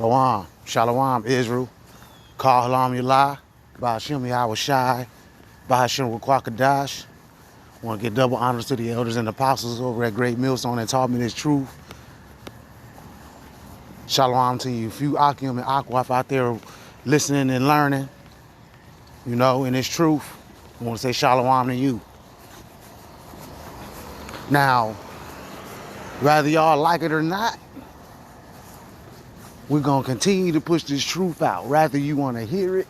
Shalom. Shalom, Israel. Call Halam Yalah. Ba'ashem Yahawashi. Ba'ashem Rukwakadash. Want to give double honors to the elders and apostles over at Great Millstone that taught me this truth. Shalom to you. Few Akim and Akwaf out there listening and learning, you know, in this truth. I want to say shalom to you. Now, whether y'all like it or not, we're going to continue to push this truth out. Rather you want to hear it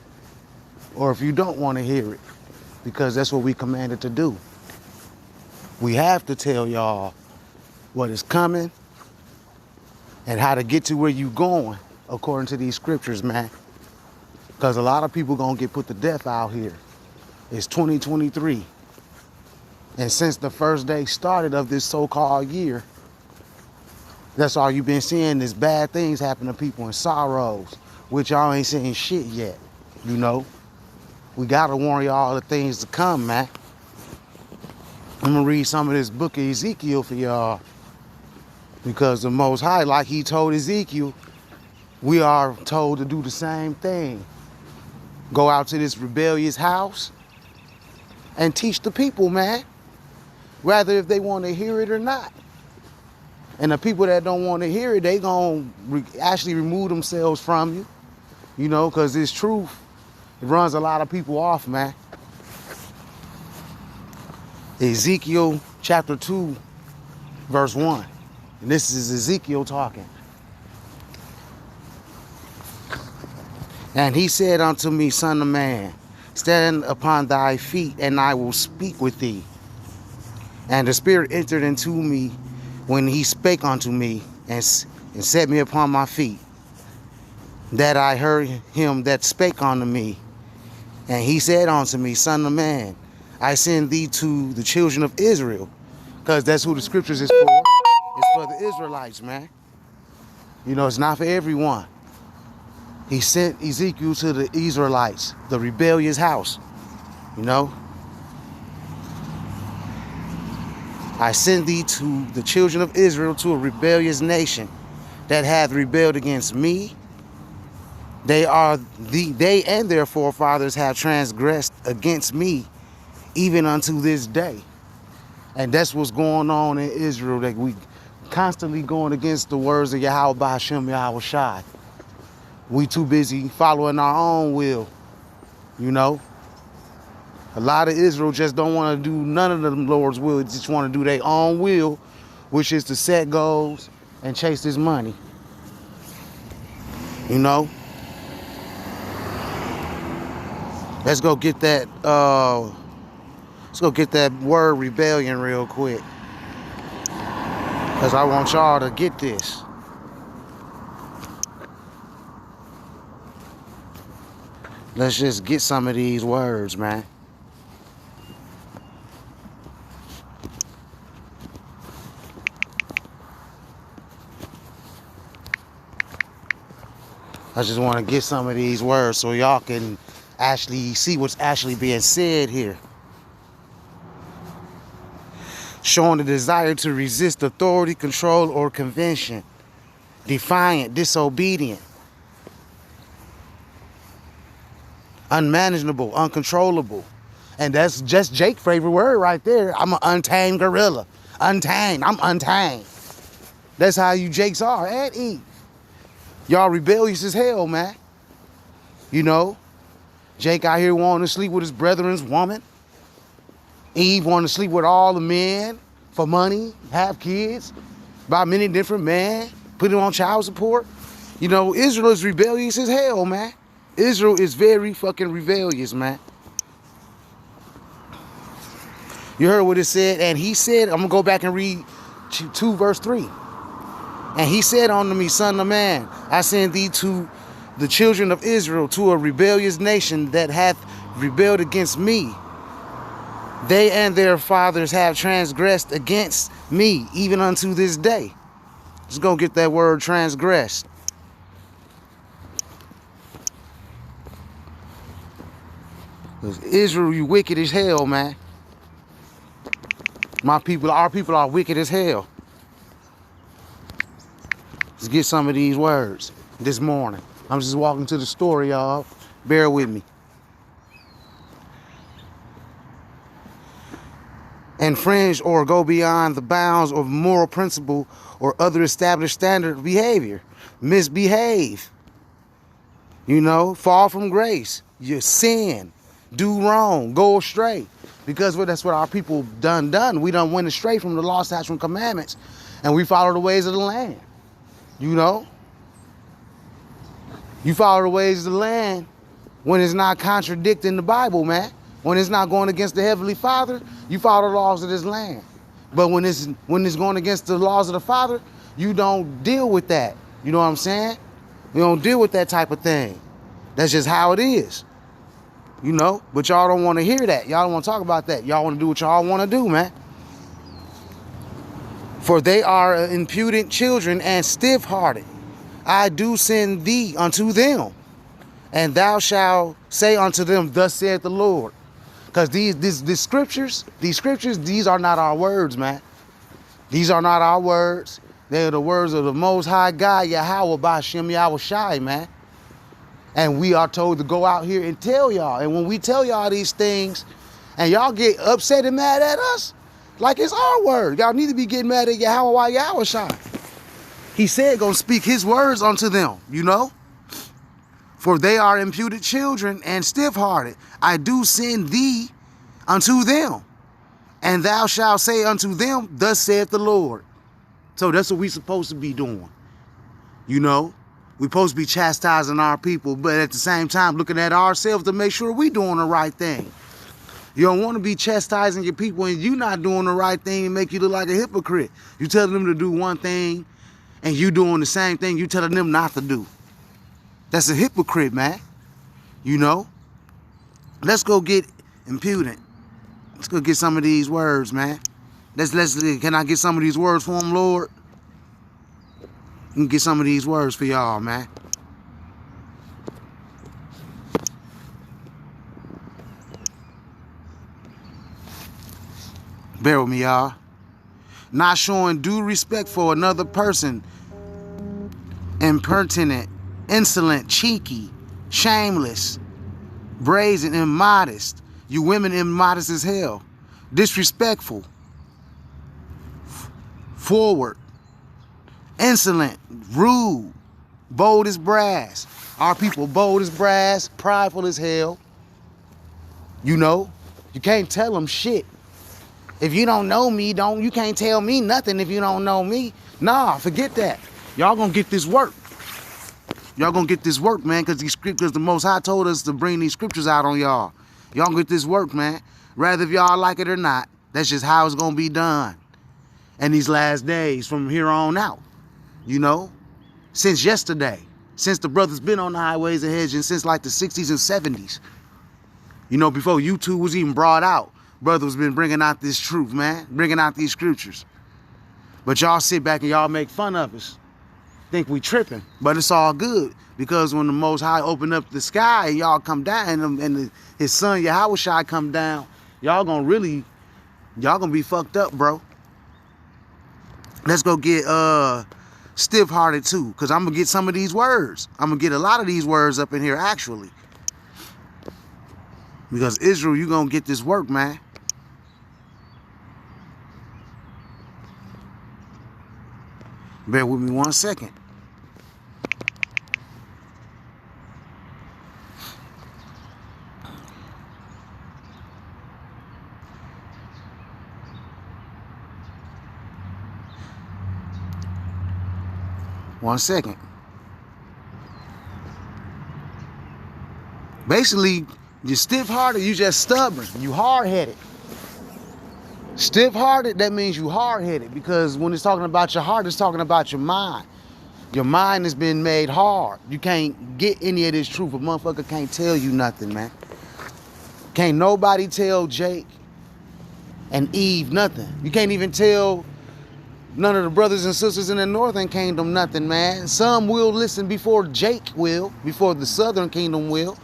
or if you don't want to hear it, because that's what we commanded to do. We have to tell y'all what is coming and how to get to where you going according to these scriptures, man. Because a lot of people going to get put to death out here. It's 2023. And since the first day started of this so-called year, that's all you've been seeing is bad things happen to people and sorrows, which y'all ain't seeing shit yet, you know. We got to warn y'all the things to come, man. I'm going to read some of this book of Ezekiel for y'all. Because the Most High, like he told Ezekiel, we are told to do the same thing. Go out to this rebellious house and teach the people, man. Whether if they want to hear it or not. And the people that don't want to hear it, they going to actually remove themselves from you. You know, because this truth, it runs a lot of people off, man. Ezekiel chapter 2, verse 1. And this is Ezekiel talking. And he said unto me, Son of man, stand upon thy feet, and I will speak with thee. And the Spirit entered into me when he spake unto me, and set me upon my feet. That I heard him that spake unto me. And he said unto me, Son of man, I send thee to the children of Israel. Because that's who the scriptures is for. It's for the Israelites, man. You know, it's not for everyone. He sent Ezekiel to the Israelites, the rebellious house. You know? I send thee to the children of Israel, to a rebellious nation that hath rebelled against me. They and their forefathers have transgressed against me, even unto this day. And that's what's going on in Israel, that we constantly going against the words of Yahweh Ba'ashem Yahawashi. We too busy following our own will, you know. A lot of Israel just don't want to do none of the Lord's will. They just want to do their own will, which is to set goals and chase this money. You know? Let's go get that word rebellion real quick. Because I want y'all to get this. Let's just get some of these words, man. I just want to get some of these words so y'all can actually see what's actually being said here. Showing the desire to resist authority, control, or convention. Defiant, disobedient. Unmanageable, uncontrollable. And that's just Jake's favorite word right there. I'm an untamed gorilla. Untamed. I'm untamed. That's how you Jakes are, and Eve. Y'all rebellious as hell, man. You know, Jake out here wanting to sleep with his brethren's woman. Eve wanting to sleep with all the men for money, have kids, by many different men, put him on child support. You know, Israel is rebellious as hell, man. Israel is very fucking rebellious, man. You heard what it said, and he said, I'm going to go back and read 2 verse 3. And he said unto me, Son of man, I send thee to the children of Israel, to a rebellious nation that hath rebelled against me. They and their fathers have transgressed against me, even unto this day. Let's go get that word transgressed. Israel, you wicked as hell, man. Our people are wicked as hell. Let's get some of these words. this morning. I'm just walking to the store, y'all. Bear with me. Infringe or go beyond the bounds of moral principle or other established standard of behavior. Misbehave. Fall from grace. You sin. Do wrong. Go astray. Because that's what our people done. We done went astray from the law, statutes, and commandments. And we follow the ways of the land. You follow the ways of the land when it's not contradicting the Bible, man. When it's not going against the Heavenly Father, you follow the laws of this land. But when it's going against the laws of the Father, you don't deal with that. You know what I'm saying? You don't deal with that type of thing. That's just how it is. But y'all don't want to hear that. Y'all don't want to talk about that. Y'all want to do what y'all want to do, man. For they are impudent children and stiff-hearted. I do send thee unto them, and thou shalt say unto them, thus saith the Lord. Because these scriptures, these are not our words, man. These are not our words. They are the words of the Most High God, Yahweh B'Shem Yahweh Shai, man. And we are told to go out here and tell y'all. And when we tell y'all these things, and y'all get upset and mad at us, like it's our word. Y'all need to be getting mad at Yahweh Yahweh Shai. He said, gonna speak his words unto them, For they are imputed children and stiff-hearted. I do send thee unto them, and thou shalt say unto them, thus saith the Lord. So that's what we supposed to be doing. We're supposed to be chastising our people, but at the same time looking at ourselves to make sure we're doing the right thing. You don't want to be chastising your people and you not doing the right thing and make you look like a hypocrite. You telling them to do one thing and you doing the same thing you telling them not to do. That's a hypocrite, man. Let's go get impudent. Let's go get some of these words, man. Can I get some of these words for them, Lord? You can get some of these words for y'all, man. Bear with me, y'all. Not showing due respect for another person. Impertinent, insolent, cheeky, shameless, brazen, immodest. You women immodest as hell. Disrespectful. Forward. Insolent, rude, bold as brass. Our people bold as brass, prideful as hell. You can't tell them shit. If you don't know me, you can't tell me nothing if you don't know me. Nah, forget that. Y'all gonna get this work. Y'all gonna get this work, man, because the Most High told us to bring these scriptures out on y'all. Y'all gonna get this work, man. Rather if y'all like it or not, that's just how it's gonna be done. And these last days from here on out. Since yesterday, since the brothers been on the highways and hedges, since like the 60s and 70s, before YouTube was even brought out, brothers been bringing out this truth, man, bringing out these scriptures. But y'all sit back and y'all make fun of us, think we tripping, but it's all good because when the Most High opened up the sky and y'all come down and his son Yahweh Shai come down, y'all gonna be fucked up, bro. Let's go get stiff-hearted too, because I'm gonna get some of these words. I'm gonna get a lot of these words up in here actually. Because Israel, you gonna get this work, man. Bear with me 1 second. One second. Basically, you're stiff-hearted, you just stubborn, you hard-headed. Stiff-hearted, that means you hard-headed, because when it's talking about your heart, it's talking about your mind. Your mind has been made hard. You can't get any of this truth. A motherfucker can't tell you nothing, man. Can't nobody tell Jake and Eve nothing. You can't even tell none of the brothers and sisters in the Northern Kingdom nothing, man. Some will listen before Jake will, before the Southern Kingdom will.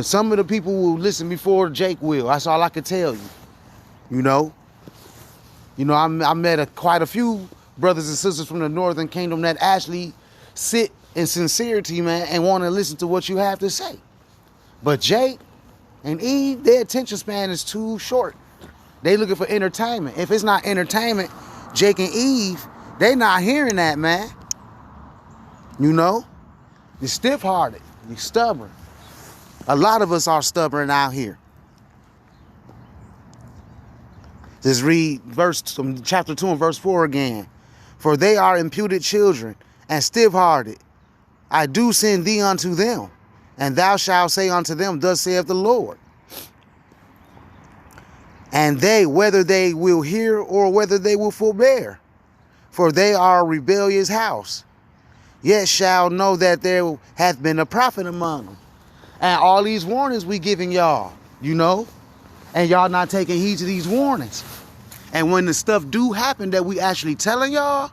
Some of the people will listen before Jake will. That's all I can tell you. I met quite a few brothers and sisters from the Northern Kingdom that actually sit in sincerity, man, and want to listen to what you have to say. But Jake and Eve, their attention span is too short. They looking for entertainment. If it's not entertainment, Jake and Eve, they not hearing that, man. You know? You're stiff-hearted. You're stubborn. A lot of us are stubborn out here. Just read chapter 2 and verse 4 again. For they are imputed children and stiff-hearted. I do send thee unto them, and thou shalt say unto them, thus saith the Lord. And they, whether they will hear or whether they will forbear, for they are a rebellious house, yet shall know that there hath been a prophet among them. And all these warnings we giving y'all, you know, and y'all not taking heed to these warnings. And when the stuff do happen that we actually telling y'all,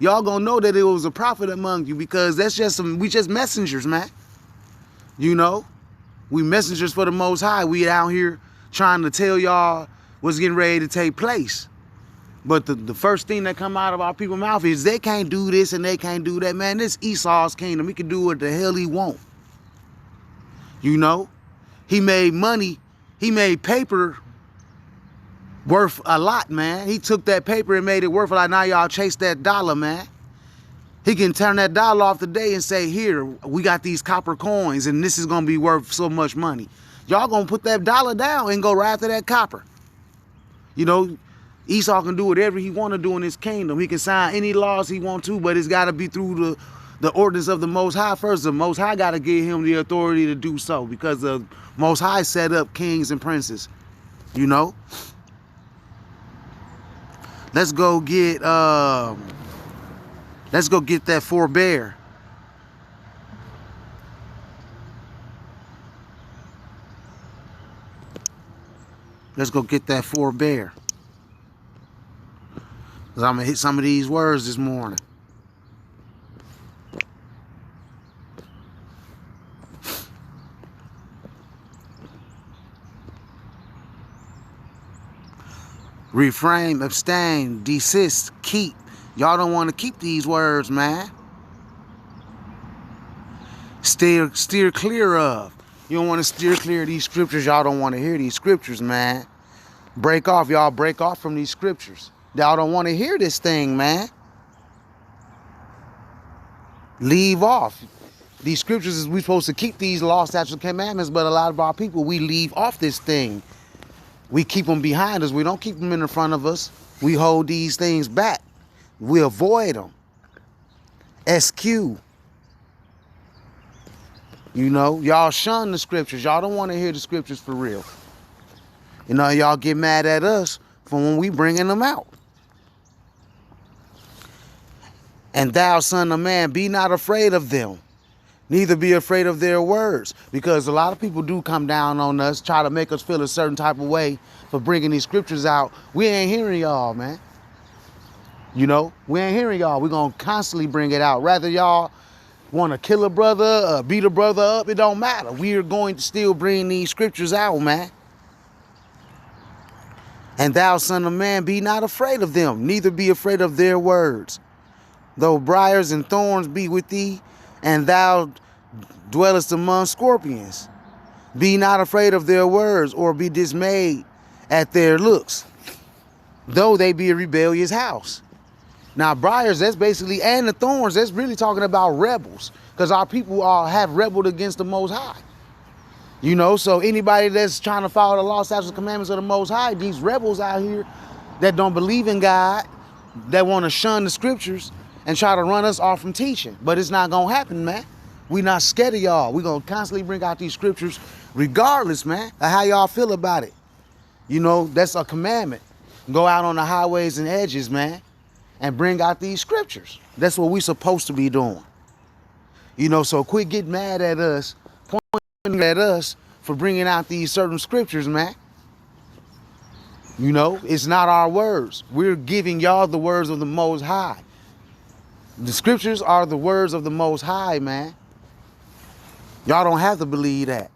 y'all gonna know that it was a prophet among you, because that's just we just messengers, man. You know, we messengers for the Most High. We out here trying to tell y'all what's getting ready to take place. But the first thing that come out of our people's mouth is they can't do this and they can't do that. Man, this Esau's kingdom. He can do what the hell he want. You know, he made money. He made paper worth a lot, man. He took that paper and made it worth a lot. Now y'all chase that dollar, man. He can turn that dollar off today and say, here, we got these copper coins and this is going to be worth so much money. Y'all going to put that dollar down and go right after that copper. You know, Esau can do whatever he want to do in his kingdom. He can sign any laws he want to, but it's got to be through the ordinance of the Most High first. The Most High got to give him the authority to do so, because the Most High set up kings and princes, you know. Let's go get that forbear. Let's go get that forbear. Because I'm going to hit some of these words this morning. Refrain, abstain, desist, keep. Y'all don't want to keep these words, man. Steer clear of. You don't want to steer clear of these scriptures. Y'all don't want to hear these scriptures, man. Break off. Y'all break off from these scriptures. Y'all don't want to hear this thing, man. Leave off. These scriptures is we supposed to keep these law, statutes, and commandments, but a lot of our people, we leave off this thing. We keep them behind us. We don't keep them in the front of us. We hold these things back. We avoid them. SQ. You know, y'all shun the scriptures. Y'all don't want to hear the scriptures for real. You know, y'all get mad at us for when we bringing them out. And thou, son of man, be not afraid of them, neither be afraid of their words. Because a lot of people do come down on us, try to make us feel a certain type of way for bringing these scriptures out. We ain't hearing y'all, man. You know, we ain't hearing y'all. We're going to constantly bring it out. Rather y'all want to kill a brother, beat a brother up, it don't matter. We are going to still bring these scriptures out, man. And thou, son of man, be not afraid of them, neither be afraid of their words. Though briars and thorns be with thee, and thou dwellest among scorpions, be not afraid of their words, or be dismayed at their looks, though they be a rebellious house. Now, briars, that's basically, and the thorns, that's really talking about rebels, because our people have rebelled against the Most High. You know, so anybody that's trying to follow the law, statutes, and commandments of the Most High, these rebels out here that don't believe in God, that want to shun the scriptures and try to run us off from teaching. But it's not going to happen, man. We not scared of y'all. We're going to constantly bring out these scriptures regardless, man, of how y'all feel about it. You know, that's a commandment. Go out on the highways and edges, man, and bring out these scriptures. That's what we're supposed to be doing. You know, so quit getting mad at us, pointing at us for bringing out these certain scriptures, man. You know, it's not our words. We're giving y'all the words of the Most High. The scriptures are the words of the Most High, man. Y'all don't have to believe that.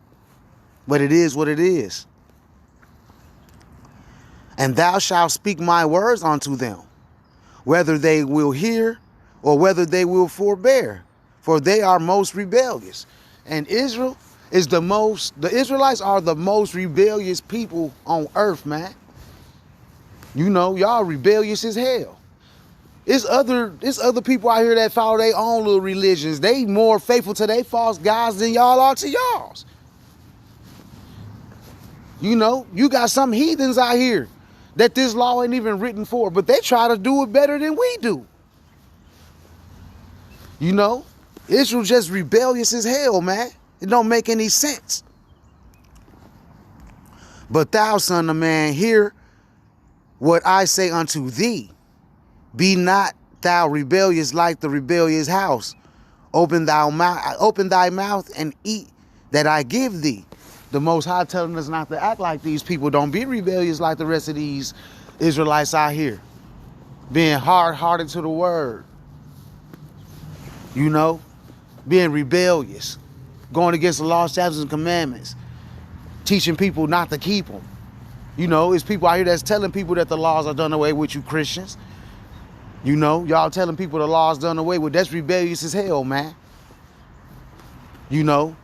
But it is what it is. And thou shalt speak my words unto them, whether they will hear or whether they will forbear. for they are most rebellious. And Israel is the Israelites are the most rebellious people on earth, man. You know, y'all rebellious as hell. It's other people out here that follow their own little religions. They more faithful to their false gods than y'all are to y'all's. You know, you got some heathens out here that this law ain't even written for, but they try to do it better than we do. You know, Israel just rebellious as hell, man. It don't make any sense. But thou, son of man, hear what I say unto thee. Be not thou rebellious like the rebellious house. Open thy mouth and eat that I give thee. The Most High telling us not to act like these people. Don't be rebellious like the rest of these Israelites out here. Being hard-hearted to the word. You know, being rebellious. Going against the law, statutes, and commandments. Teaching people not to keep them. You know, it's people out here that's telling people that the laws are done away with, you Christians. You know, y'all telling people the law's done away with. That's rebellious as hell, man. You know,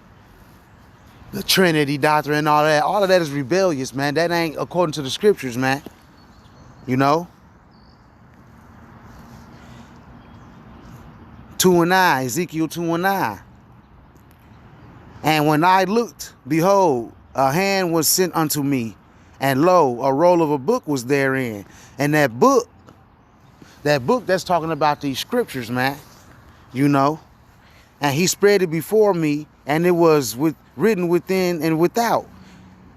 the Trinity doctrine and all of that is rebellious, man. That ain't according to the scriptures, man. You know? 2:9, Ezekiel 2:9. And when I looked, behold, a hand was sent unto me, and lo, a roll of a book was therein. And that book that's talking about these scriptures, man. You know? And he spread it before me, and it was written within and without.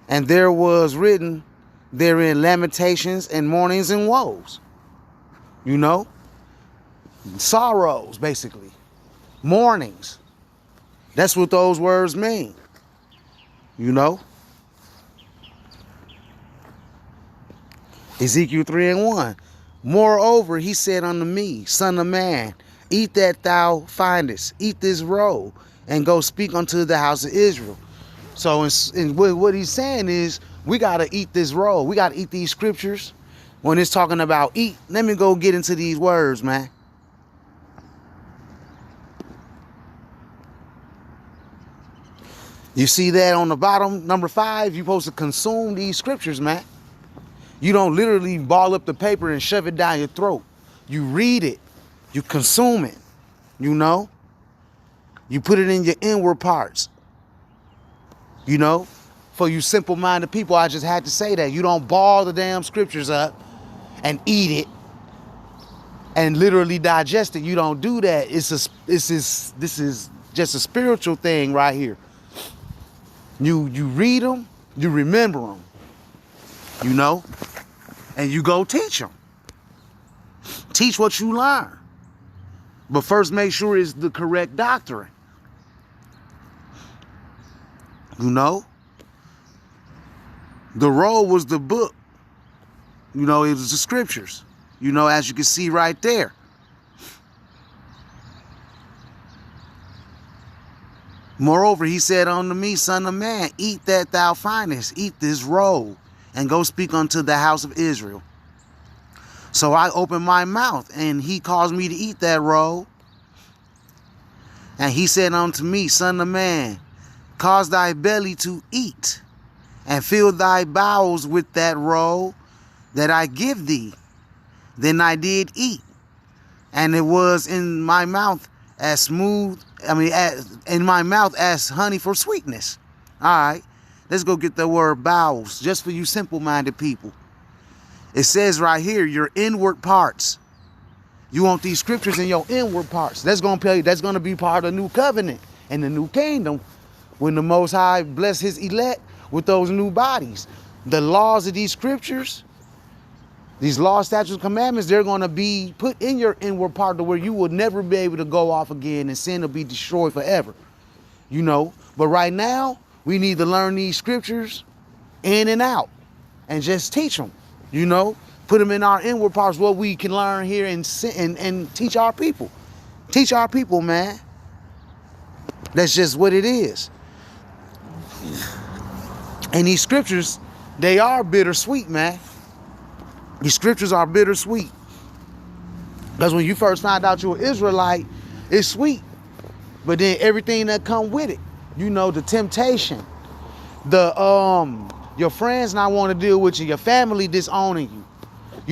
And there was written therein lamentations and mournings and woes. You know? Sorrows, basically. Mournings. That's what those words mean. You know? Ezekiel 3:1. Moreover, he said unto me, Son of man, eat that thou findest, eat this roll, and go speak unto the house of Israel. So what he's saying is, we got to eat this roll. We got to eat these scriptures. When it's talking about eat, let me go get into these words, man. You see that on the bottom, number 5, you're supposed to consume these scriptures, man. You don't literally ball up the paper and shove it down your throat. You read it. You consume it. You know? You put it in your inward parts. You know? For you simple-minded people, I just had to say that. You don't ball the damn scriptures up and eat it and literally digest it. You don't do that. This is just a spiritual thing right here. You read them, you remember them. You know? And you go teach them. Teach what you learn. But first make sure it's the correct doctrine. You know? The roll was the book. You know, it was the scriptures. You know, as you can see right there. Moreover, he said unto me, Son of man, eat that thou findest, eat this roll, and go speak unto the house of Israel. So I opened my mouth, and he caused me to eat that roll. And he said unto me, Son of man, cause thy belly to eat, and fill thy bowels with that roll that I give thee. Then I did eat, and it was in my mouth as in my mouth as honey for sweetness. All right. Let's go get the word bowels, just for you simple-minded people. It says right here, your inward parts. You want these scriptures in your inward parts. That's going to be part of the new covenant and the new kingdom when the Most High bless his elect with those new bodies. The laws of these scriptures, these laws, statutes, commandments, they're going to be put in your inward part to where you will never be able to go off again and sin will be destroyed forever. You know, but right now, we need to learn these scriptures in and out and just teach them, you know, put them in our inward parts, what we can learn here and teach our people. Teach our people, man. That's just what it is. And these scriptures, they are bittersweet, man. These scriptures are bittersweet. Because when you first find out you're an Israelite, it's sweet. But then everything that come with it, the temptation, the your friends not want to deal with you, your family disowning you.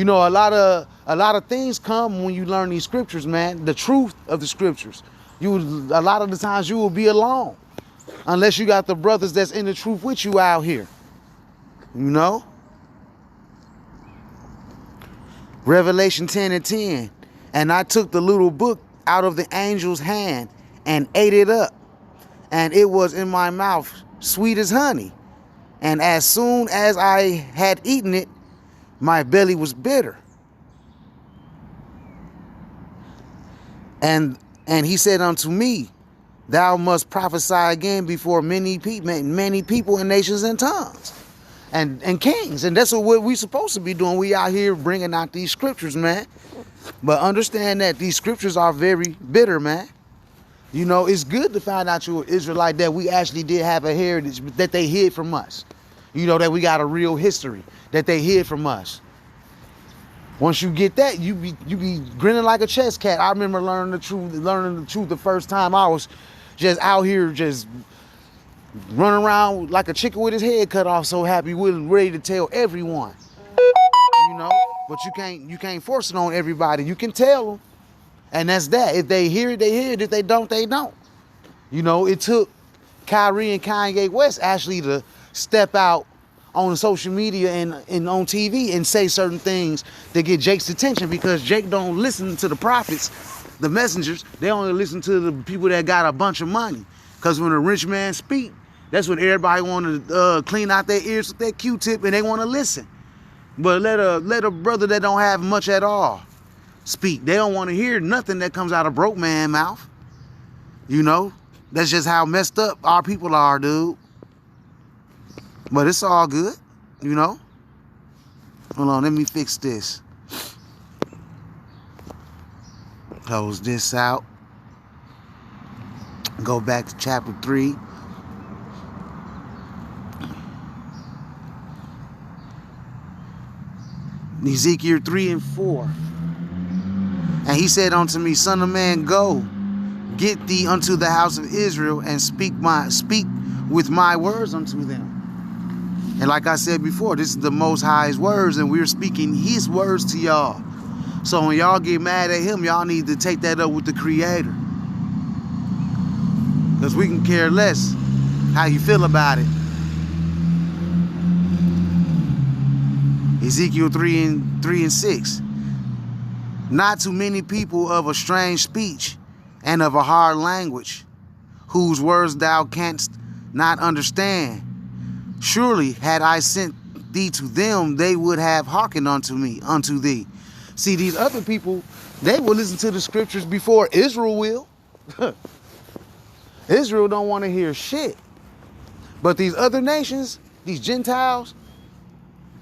A lot of things come when you learn these scriptures, man. The truth of the scriptures. A lot of the times you will be alone unless you got the brothers that's in the truth with you out here. Revelation 10:10. And I took the little book out of the angel's hand and ate it up. And it was in my mouth sweet as honey. And as soon as I had eaten it, my belly was bitter. And he said unto me, thou must prophesy again before many people and nations and tongues and kings. And that's what we're supposed to be doing. We out here bringing out these scriptures, man. But understand that these scriptures are very bitter, man. It's good to find out you're an Israelite, that we actually did have a heritage that they hid from us. That we got a real history that they hid from us. Once you get that, you be grinning like a chess cat. I remember learning the truth the first time. I was just out here just running around like a chicken with his head cut off, so happy, willing, ready to tell everyone. But you can't force it on everybody. You can tell them, and that's that. If they hear it, they hear it. If they don't, they don't. It took Kyrie and Kanye West actually to step out on social media and on TV and say certain things to get Jake's attention, because Jake don't listen to the prophets, the messengers. They only listen to the people that got a bunch of money. Because when a rich man speak, that's when everybody want to clean out their ears with that Q-tip, and they want to listen. But let a brother that don't have much at all speak. They don't want to hear nothing that comes out of broke man mouth. That's just how messed up our people are, dude. But it's all good, Hold on, let me fix this. Close this out. Go back to chapter 3. Ezekiel 3:4. And he said unto me, Son of man, go, get thee unto the house of Israel, and speak with my words unto them. And like I said before, this is the Most High's words, and we're speaking his words to y'all. So when y'all get mad at him, y'all need to take that up with the Creator. Because we can care less how you feel about it. Ezekiel 3:6. Not too many people of a strange speech and of a hard language, whose words thou canst not understand. Surely had I sent thee to them, they would have hearkened unto thee. See, these other people, they will listen to the scriptures before Israel will. Israel don't want to hear shit. But these other nations, these Gentiles,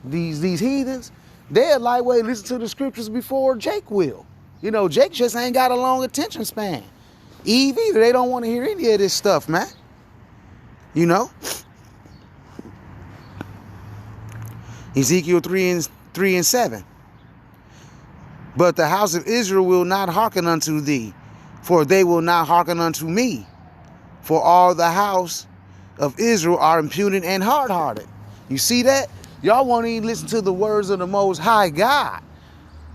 these heathens, they'll lightweight listen to the scriptures before Jake will. Jake just ain't got a long attention span. Eve either. They don't want to hear any of this stuff, man. Ezekiel 3:7. But the house of Israel will not hearken unto thee, for they will not hearken unto me. For all the house of Israel are impudent and hard-hearted. You see that? Y'all won't even listen to the words of the Most High God.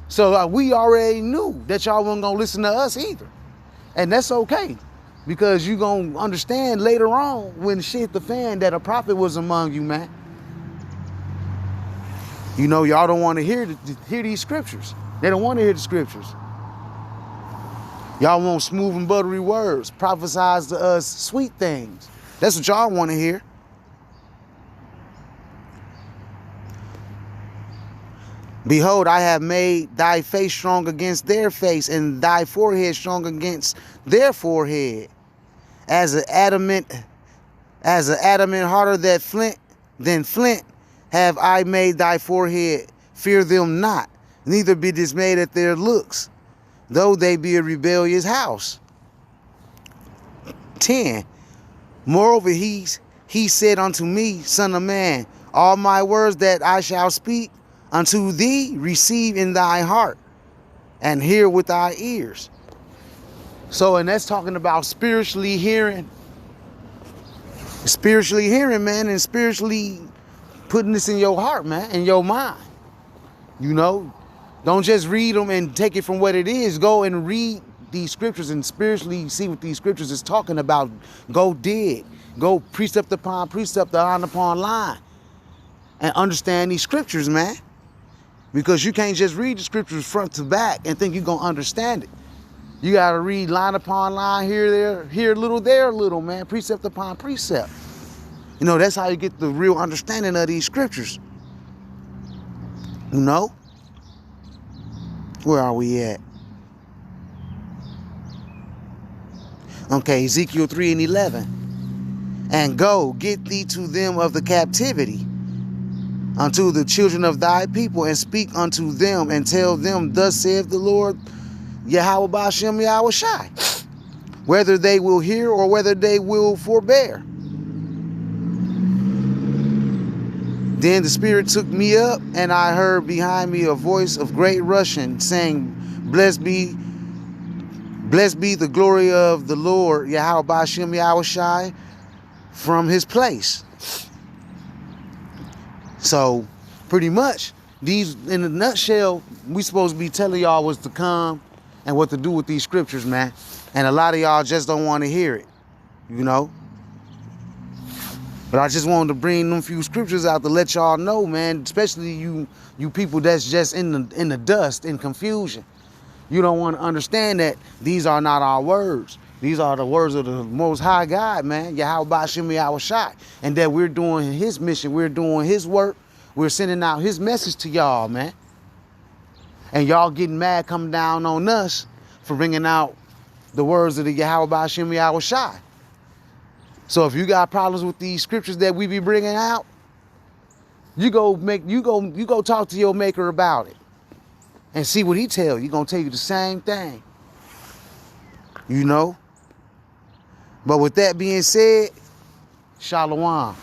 So we already knew that y'all weren't going to listen to us either. And that's okay. Because you're going to understand later on when shit hit the fan that a prophet was among you, man. Y'all don't want to hear these scriptures. They don't want to hear the scriptures. Y'all want smooth and buttery words. Prophesize to us sweet things. That's what y'all want to hear. Behold, I have made thy face strong against their face, and thy forehead strong against their forehead. As an adamant harder than flint, have I made thy forehead. Fear them not, neither be dismayed at their looks, though they be a rebellious house. 10. Moreover, he said unto me, Son of man, all my words that I shall speak unto thee, receive in thy heart, and hear with thy ears. So, and that's talking about spiritually hearing, man, and spiritually putting this in your heart, man, in your mind. You know, don't just read them and take it from what it is. Go and read these scriptures and spiritually see what these scriptures is talking about. Go dig. Go precept upon precept, line upon line, and understand these scriptures, man. Because you can't just read the scriptures front to back and think you're going to understand it. You got to read line upon line, here a little, there a little, man. Precept upon precept. You know, that's how you get the real understanding of these scriptures. You know? Where are we at? Okay, Ezekiel 3:11. And go, get thee to them of the captivity, unto the children of thy people, and speak unto them, and tell them, thus saith the Lord, Yahweh Ba'ashem Yahweh Shai, whether they will hear or whether they will forbear. Then the Spirit took me up, and I heard behind me a voice of great rushing, saying, Blessed be the glory of the Lord, Yahweh Ba'ashem Yahweh Shai, from his place. So, pretty much, these, in a nutshell, we supposed to be telling y'all what's to come and what to do with these scriptures, man. And a lot of y'all just don't want to hear it, you know. But I just wanted to bring them few scriptures out to let y'all know, man, especially you people that's just in the dust, in confusion. You don't want to understand that these are not our words. These are the words of the Most High God, man, Yahweh Ba'ashem Yahweh Shai. And that we're doing his mission, we're doing his work, we're sending out his message to y'all, man. And y'all getting mad coming down on us for bringing out the words of the Yahweh Ba'ashem Yahweh Shai. So if you got problems with these scriptures that we be bringing out, you go talk to your maker about it and see what he tell you. He's gonna tell you the same thing. You know? But with that being said, Shalom.